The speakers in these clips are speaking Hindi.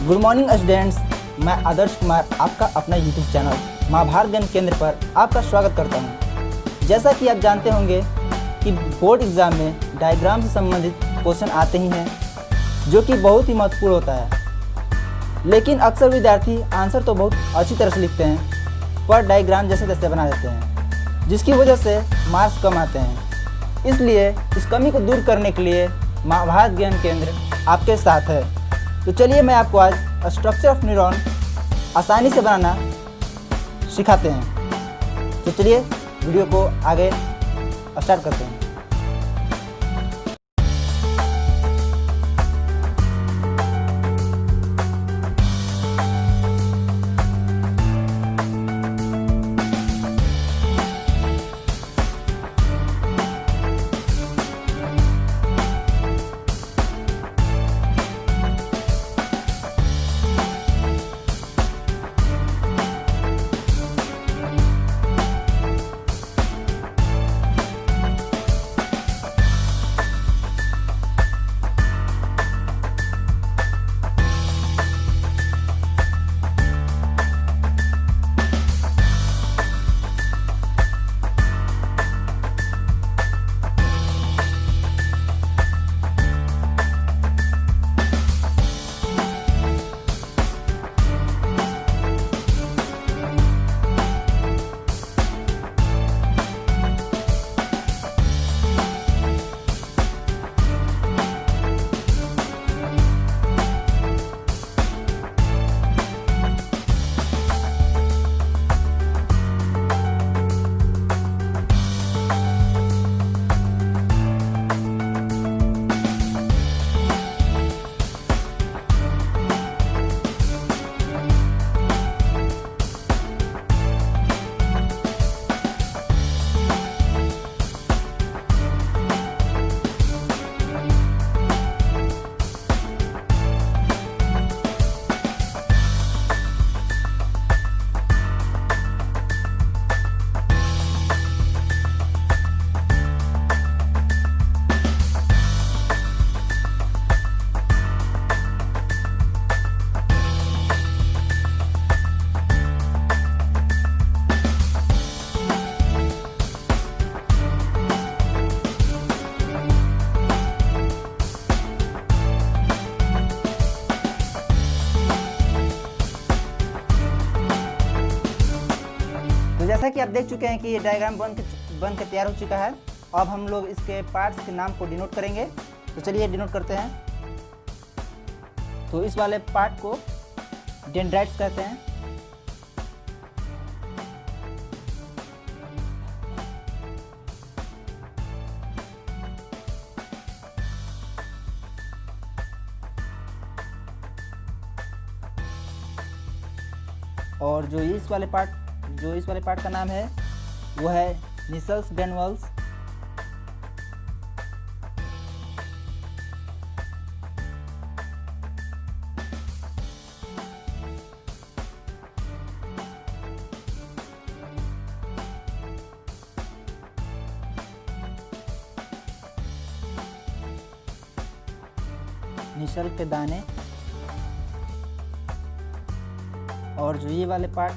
गुड मॉर्निंग स्टूडेंट्स, मैं आदर्श कुमार आपका अपना यूट्यूब चैनल महाभारत ज्ञान केंद्र पर आपका स्वागत करता हूं। जैसा कि आप जानते होंगे कि बोर्ड एग्ज़ाम में डायग्राम से संबंधित क्वेश्चन आते ही हैं, जो कि बहुत ही महत्वपूर्ण होता है। लेकिन अक्सर विद्यार्थी आंसर तो बहुत अच्छी तरह से लिखते हैं, पर डायग्राम जैसे तैसे बना देते हैं, जिसकी वजह से मार्क्स कम आते हैं। इसलिए इस कमी को दूर करने के लिए महाभारत ज्ञान केंद्र आपके साथ है। तो चलिए मैं आपको आज स्ट्रक्चर ऑफ न्यूरॉन आसानी से बनाना सिखाते हैं। तो चलिए वीडियो को आगे स्टार्ट करते हैं। तो जैसा कि आप देख चुके हैं कि ये डायग्राम बन के तैयार हो चुका है। अब हम लोग इसके पार्ट्स के नाम को डिनोट करेंगे। तो चलिए डिनोट करते हैं। तो इस वाले पार्ट को डेंड्राइट्स कहते हैं। और जो इस वाले पार्ट का नाम है वो है निसल्स ग्रेन्युल्स। निशल के दाने। और जो ये वाले पार्ट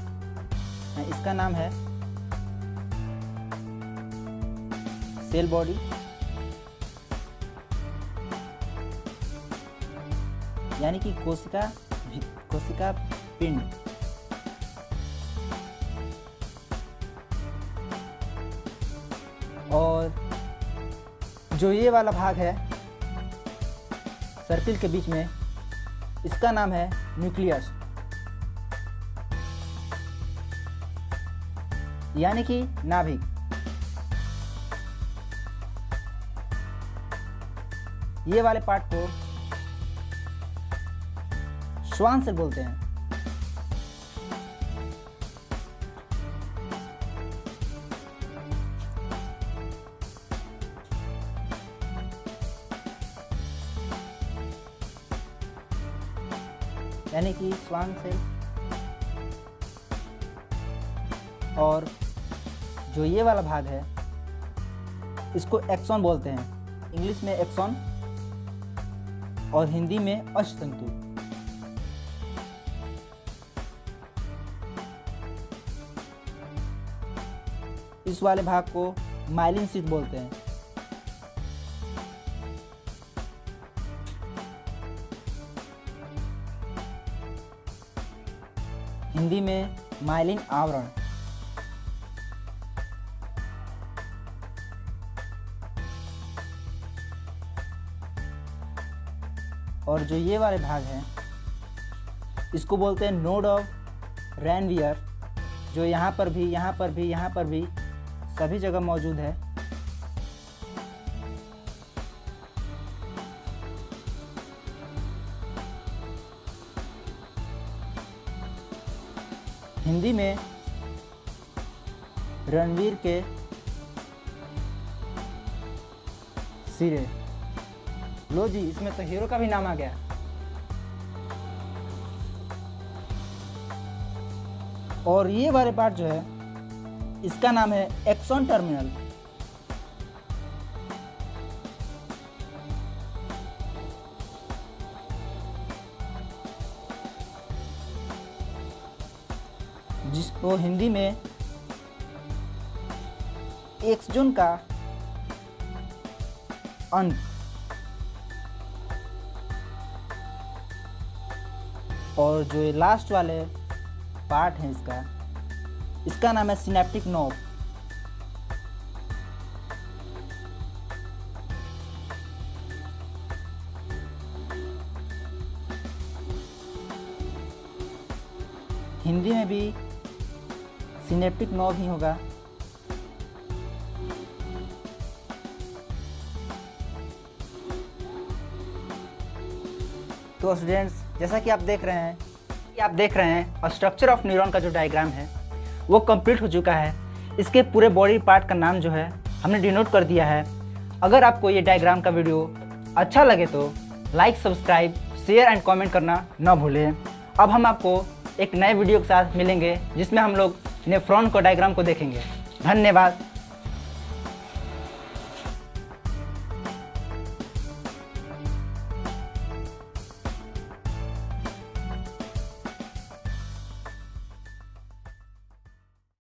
है इसका नाम है सेल बॉडी। यानी कि कोशिका पिंड। और जो ये वाला भाग है सर्किल के बीच में, इसका नाम है न्यूक्लियस, यानी कि नाभिक। ये वाले पार्ट को श्वान से बोलते हैं। यानी कि स्वान सेल। और जो ये वाला भाग है इसको एक्सॉन बोलते हैं। इंग्लिश में एक्सॉन और हिंदी में अष्टतंतु। इस वाले भाग को माइलिन शीथ बोलते हैं। हिंदी में माइलिन आवरण। और जो ये वाले भाग हैं इसको बोलते हैं नोड ऑफ रैनवियर, जो यहाँ पर भी, यहाँ पर भी, यहाँ पर भी सभी जगह मौजूद है। हिंदी में रणवीर के सिरे। लो जी, इसमें तो हीरो का भी नाम आ गया। और ये वाले पार्ट जो है इसका नाम है एक्सॉन टर्मिनल। जिसको हिंदी में एक्सोन का अंत। और जो ये लास्ट वाले पार्ट है इसका नाम है सिनेप्टिक नोब। हिंदी में भी सिनेप्टिक नोब ही होगा। तो स्टूडेंट्स, जैसा कि आप देख रहे हैं स्ट्रक्चर ऑफ न्यूरॉन का जो डायग्राम है वो कंप्लीट हो चुका है। इसके पूरे बॉडी पार्ट का नाम जो है हमने डिनोट कर दिया है। अगर आपको ये डायग्राम का वीडियो अच्छा लगे तो like, subscribe, share and comment करना ना भूलें। अब हम आपको एक नए वीडियो के साथ मिलेंगे जिसमें हम लोग नेफ्रॉन को डायग्राम को देखेंगे। धन्यवाद।